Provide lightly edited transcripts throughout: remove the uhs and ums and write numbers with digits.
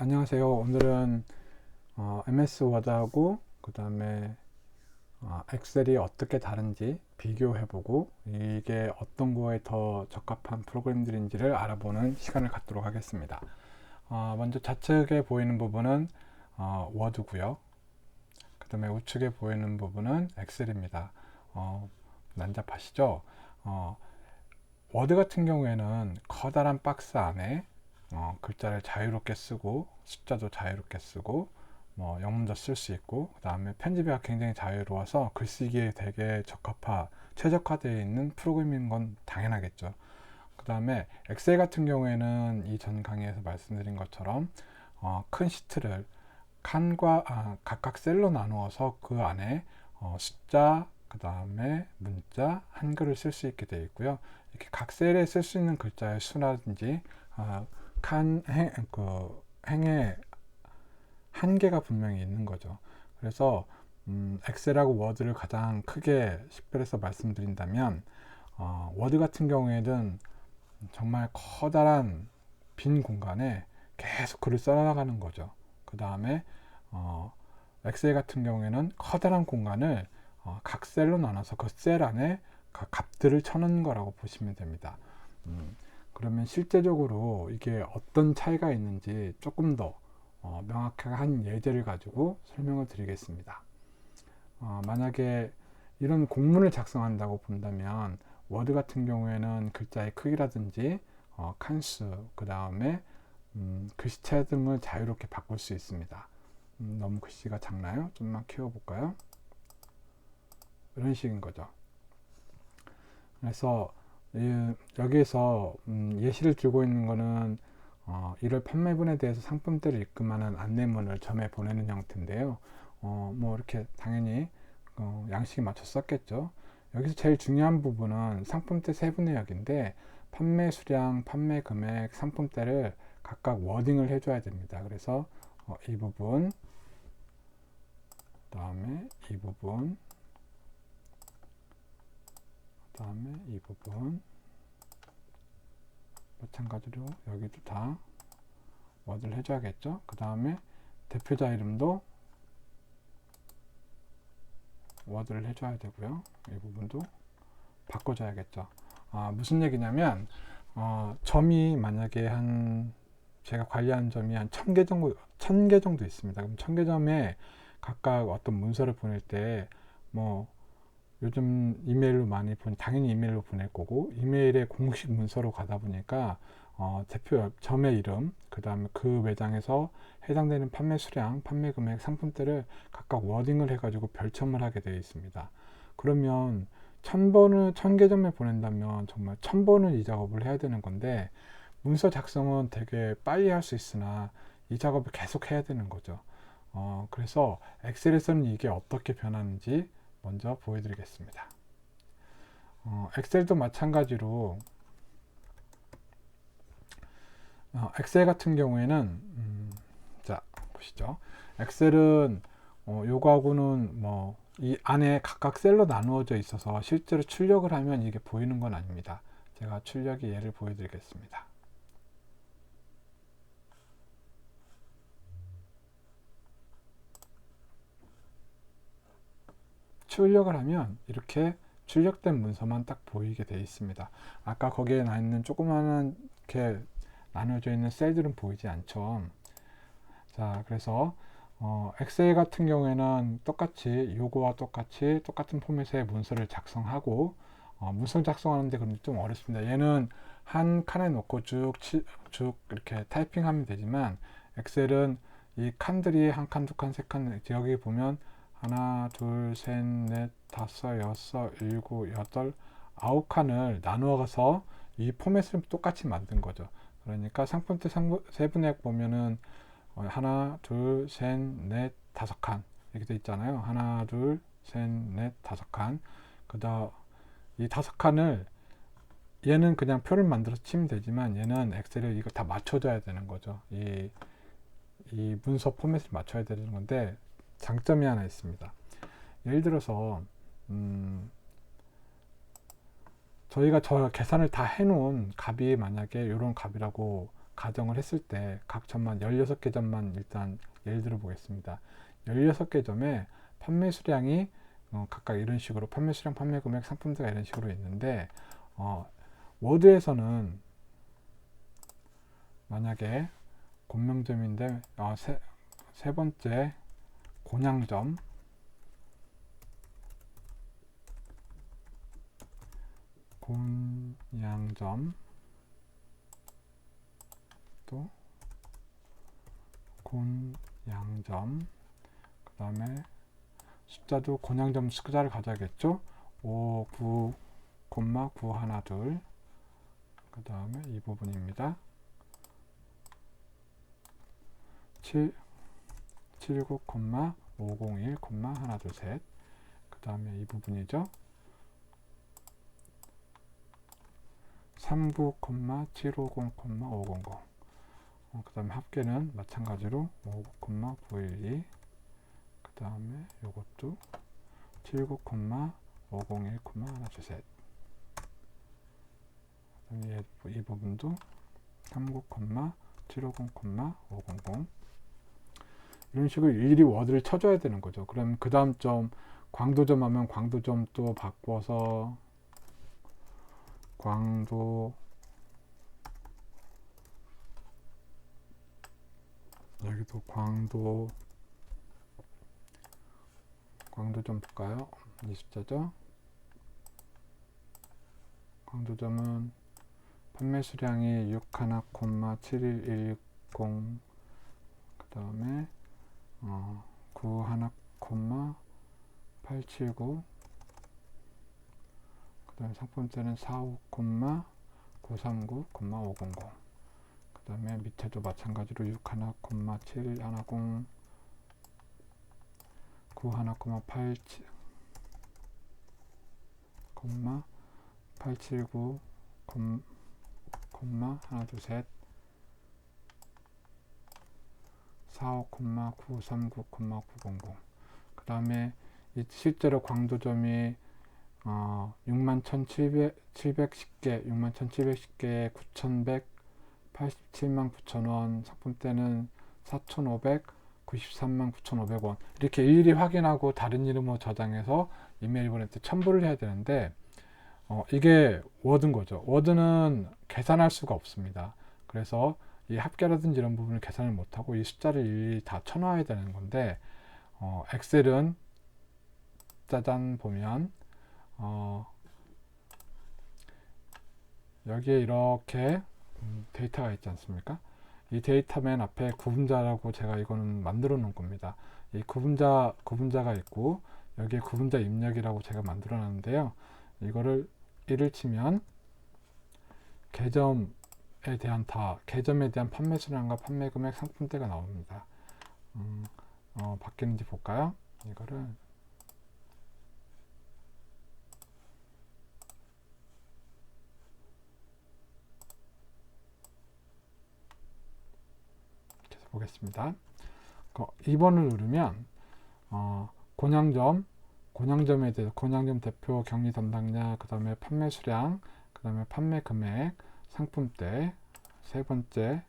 안녕하세요. 오늘은 MS 워드하고 그 다음에 엑셀이 어떻게 다른지 비교해보고 이게 어떤 거에 더 적합한 프로그램들인지를 알아보는 시간을 갖도록 하겠습니다. 먼저 좌측에 보이는 부분은 워드고요. 그 다음에 우측에 보이는 부분은 엑셀입니다. 난잡하시죠? 워드 같은 경우에는 커다란 박스 안에 글자를 자유롭게 쓰고 숫자도 자유롭게 쓰고 영문도 쓸 수 있고 그 다음에 편집이 굉장히 자유로워서 글쓰기에 되게 최적화되어 있는 프로그램인 건 당연하겠죠. 그 다음에 엑셀 같은 경우에는 이 전 강의에서 말씀드린 것처럼 큰 시트를 각각 셀로 나누어서 그 안에 숫자, 그 다음에 문자, 한글을 쓸 수 있게 되어 있고요. 이렇게 각 셀에 쓸 수 있는 글자의 수라든지 행의 한계가 분명히 있는 거죠. 그래서 엑셀하고 워드를 가장 크게 식별해서 말씀드린다면 워드 같은 경우에는 정말 커다란 빈 공간에 계속 글을 써나가는 거죠. 그 다음에 엑셀 같은 경우에는 커다란 공간을 각 셀로 나눠서 그 셀 안에 각 값들을 쳐넣는 거라고 보시면 됩니다. 그러면 실제적으로 이게 어떤 차이가 있는지 조금 더 명확한 예제를 가지고 설명을 드리겠습니다. 만약에 이런 공문을 작성한다고 본다면 워드 같은 경우에는 글자의 크기라든지 칸수, 그 다음에 글씨체 등을 자유롭게 바꿀 수 있습니다. 너무 글씨가 작나요? 좀만 키워볼까요? 이런 식인 거죠. 그래서 여기에서 예시를 들고 있는 거는 1월 판매분에 대해서 상품대를 입금하는 안내문을 점에 보내는 형태인데요. 뭐 이렇게 당연히 양식에 맞춰 썼겠죠. 여기서 제일 중요한 부분은 상품대 세부내역인데 판매 수량, 판매 금액, 상품대를 각각 워딩을 해줘야 됩니다. 그래서 이 부분, 그 다음에 이 부분, 그 다음에 이 부분, 마찬가지로 여기도 다 워드를 해줘야겠죠. 그 다음에 대표자 이름도 워드를 해줘야 되고요. 이 부분도 바꿔줘야겠죠. 무슨 얘기냐면 점이 만약에 제가 관리하는 점이 한 1000개 정도 있습니다. 그럼 1000개 점에 각각 어떤 문서를 보낼 때 요즘 이메일로 당연히 이메일로 보낼 거고, 이메일에 공식 문서로 가다 보니까 대표 점의 이름, 그 다음에 그 매장에서 해당되는 판매 수량, 판매 금액, 상품대를 각각 워딩을 해가지고 별첨을 하게 되어 있습니다. 그러면 1000개 점에 보낸다면 정말 1000번을 이 작업을 해야 되는 건데, 문서 작성은 되게 빨리 할 수 있으나 이 작업을 계속 해야 되는 거죠. 그래서 엑셀에서는 이게 어떻게 변하는지 먼저 보여드리겠습니다. 엑셀도 마찬가지로 엑셀 같은 경우에는 자 보시죠. 엑셀은 요거하고는 이 안에 각각 셀로 나누어져 있어서 실제로 출력을 하면 이게 보이는 건 아닙니다. 제가 출력의 예를 보여드리겠습니다. 출력을 하면 이렇게 출력된 문서만 딱 보이게 되어 있습니다. 아까 거기에 나 있는 조그마한 이렇게 나눠져 있는 셀들은 보이지 않죠. 자, 그래서 엑셀 같은 경우에는 요거와 똑같은 포맷의 문서를 작성하고 문서 작성하는데 그런데 좀 어렵습니다. 얘는 한 칸에 놓고 쭉 이렇게 타이핑하면 되지만 엑셀은 이 칸들이 한 칸, 두 칸, 세 칸, 여기 보면 하나, 둘, 셋, 넷, 다섯, 여섯, 일곱, 여덟, 9칸을 나누어 가서 이 포맷을 똑같이 만든 거죠. 그러니까 상품대 세분액 보면은 하나, 둘, 셋, 넷, 5칸 이렇게 돼 있잖아요. 하나, 둘, 셋, 넷, 5칸. 그다음 이 5칸을 얘는 그냥 표를 만들어서 치면 되지만 얘는 엑셀에 이거 다 맞춰줘야 되는 거죠. 이 문서 포맷을 맞춰야 되는 건데 장점이 하나 있습니다. 예를 들어서 저희가 계산을 다 해놓은 값이 만약에 이런 값이라고 가정을 했을 때 각 점만 16개 점만 일단 예를 들어 보겠습니다. 16개 점에 판매 수량이 각각 이런 식으로 판매 수량, 판매 금액, 상품대가 이런 식으로 있는데 워드에서는 만약에 곤명점인데 세 번째 곤양점, 또 곤양점, 그 다음에 숫자도 곤양점 숫자를 가져야겠죠. 5, 9, 9, 1, 2, 그 다음에 이 부분입니다. 7, 79, 501, 1, 2, 셋. 그 다음에 이 부분이죠. 39, 750, 500. 그 다음에 합계는 마찬가지로 5, 912. 그 다음에 요것도 79, 501, 1, 2, 셋. 그 다음에 이 부분도 39, 750, 500. 이런 식으로 일일이 워드를 쳐줘야 되는 거죠. 그럼 그 다음 점 광도점 하면 광도점 또 바꿔서 광도, 여기도 광도점 볼까요? 이 숫자죠. 광도점은 판매 수량이 61, 71110, 그 다음에 91, 879, 그 다음에 상품대는 45, 939, 500. 그 다음에 밑에도 마찬가지로 61, 710, 91, 87, 879, 1, 2, 셋, 45, 939, 900. 그 다음에 실제로 광도점이 61,710개, 61,710개에 9,187만 9천원, 상품대는 4,593만 9,500원. 이렇게 일일이 확인하고 다른 이름으로 저장해서 이메일 보낼 때 첨부를 해야 되는데 이게 워드인 거죠. 워드는 계산할 수가 없습니다. 그래서 이 합계라든지 이런 부분을 계산을 못하고 이 숫자를 일일이 다 쳐넣어야 되는 건데 엑셀은 짜잔 보면 여기에 이렇게 데이터가 있지 않습니까? 이 데이터 맨 앞에 구분자라고 제가 이거는 만들어 놓은 겁니다. 이 구분자가 있고 여기에 구분자 입력이라고 제가 만들어 놨는데요. 이거를 1을 치면 계점에 대한 판매 수량과 판매 금액, 상품대가 나옵니다. 바뀌는지 볼까요? 이거를 계속 보겠습니다. 2번을 누르면 곤양점에 대해서 곤양점 대표, 격리 담당자, 그 다음에 판매 수량, 그 다음에 판매 금액, 상품대, 세 번째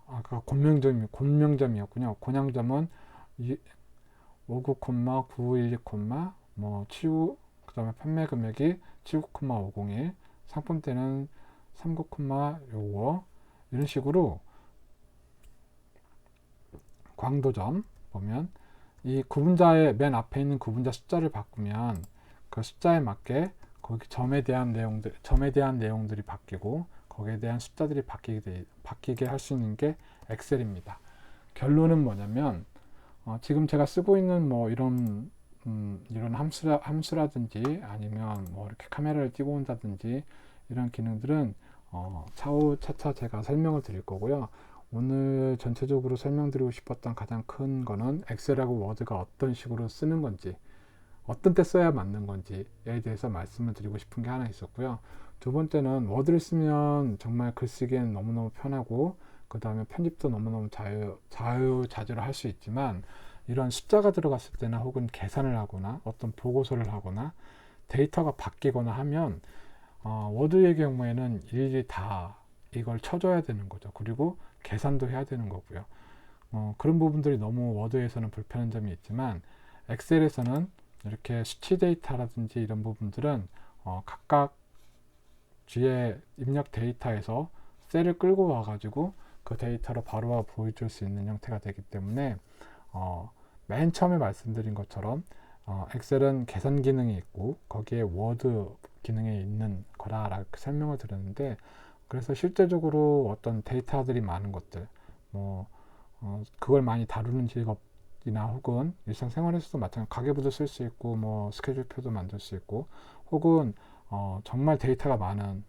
아까 곤명점이었군요. 곤양점은 59, 912, 뭐 79, 그 다음에 판매 금액이 79,501, 상품대는 39, 요거 이런 식으로 광도점 보면 이 구분자의 맨 앞에 있는 구분자 숫자를 바꾸면 그 숫자에 맞게 거기 점에 대한 내용들이 바뀌고 거기에 대한 숫자들이 바뀌게 할 수 있는 게 엑셀입니다. 결론은 뭐냐면 지금 제가 쓰고 있는 뭐 이런 함수라든지 아니면 뭐 이렇게 카메라를 찍어 온다든지 이런 기능들은 차후차차 제가 설명을 드릴 거고요. 오늘 전체적으로 설명드리고 싶었던 가장 큰 거는 엑셀하고 워드가 어떤 식으로 쓰는 건지, 어떤 때 써야 맞는 건지에 대해서 말씀을 드리고 싶은 게 하나 있었고요. 두 번째는 워드를 쓰면 정말 글쓰기엔 너무너무 편하고 그 다음에 편집도 너무너무 자유자재로 할 수 있지만 이런 숫자가 들어갔을 때나 혹은 계산을 하거나 어떤 보고서를 하거나 데이터가 바뀌거나 하면 워드의 경우에는 일일이 다 이걸 쳐줘야 되는 거죠. 그리고 계산도 해야 되는 거고요. 그런 부분들이 너무 워드에서는 불편한 점이 있지만 엑셀에서는 이렇게 수치 데이터라든지 이런 부분들은 각각 뒤에 입력 데이터에서 셀을 끌고 와가지고 그 데이터로 바로 보여줄 수 있는 형태가 되기 때문에 맨 처음에 말씀드린 것처럼 엑셀은 계산 기능이 있고 거기에 워드 기능이 있는 거라라고 설명을 드렸는데, 그래서 실제적으로 어떤 데이터들이 많은 것들, 그걸 많이 다루는 직업이나 혹은 일상생활에서도 마찬가지, 가계부도 쓸 수 있고 스케줄표도 만들 수 있고, 혹은 정말 데이터가 많은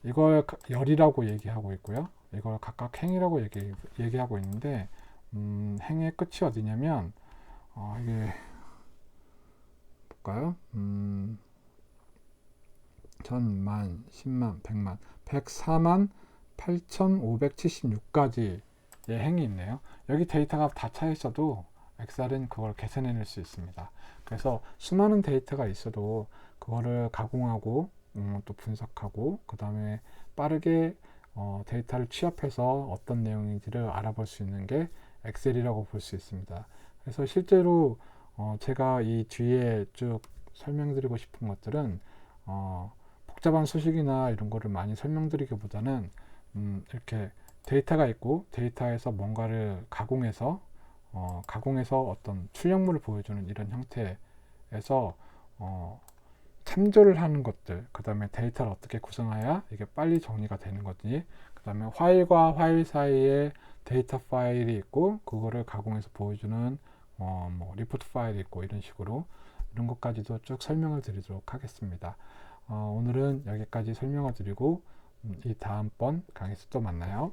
이걸 열이라고 얘기하고 있고요. 이걸 각각 행이라고 얘기하고 있는데, 행의 끝이 어디냐면 이게 볼까요? 천만, 십만, 백만, 104만 8,576가지의 행이 있네요. 여기 데이터가 다 차 있어도 엑셀은 그걸 계산해낼 수 있습니다. 그래서 수많은 데이터가 있어도 그거를 가공하고 또 분석하고 그 다음에 빠르게 데이터를 취합해서 어떤 내용인지를 알아볼 수 있는 게 엑셀이라고 볼 수 있습니다. 그래서 실제로 제가 이 뒤에 쭉 설명드리고 싶은 것들은 복잡한 수식이나 이런 거를 많이 설명드리기보다는 이렇게 데이터가 있고 데이터에서 뭔가를 가공해서 어떤 출력물을 보여주는 이런 형태에서 참조를 하는 것들, 그 다음에 데이터를 어떻게 구성해야 이게 빨리 정리가 되는 건지, 그 다음에 화일과 화일 사이에 데이터 파일이 있고 그거를 가공해서 보여주는 리포트 파일이 있고, 이런 식으로 이런 것까지도 쭉 설명을 드리도록 하겠습니다. 오늘은 여기까지 설명을 드리고 이 다음번 강의에서 또 만나요.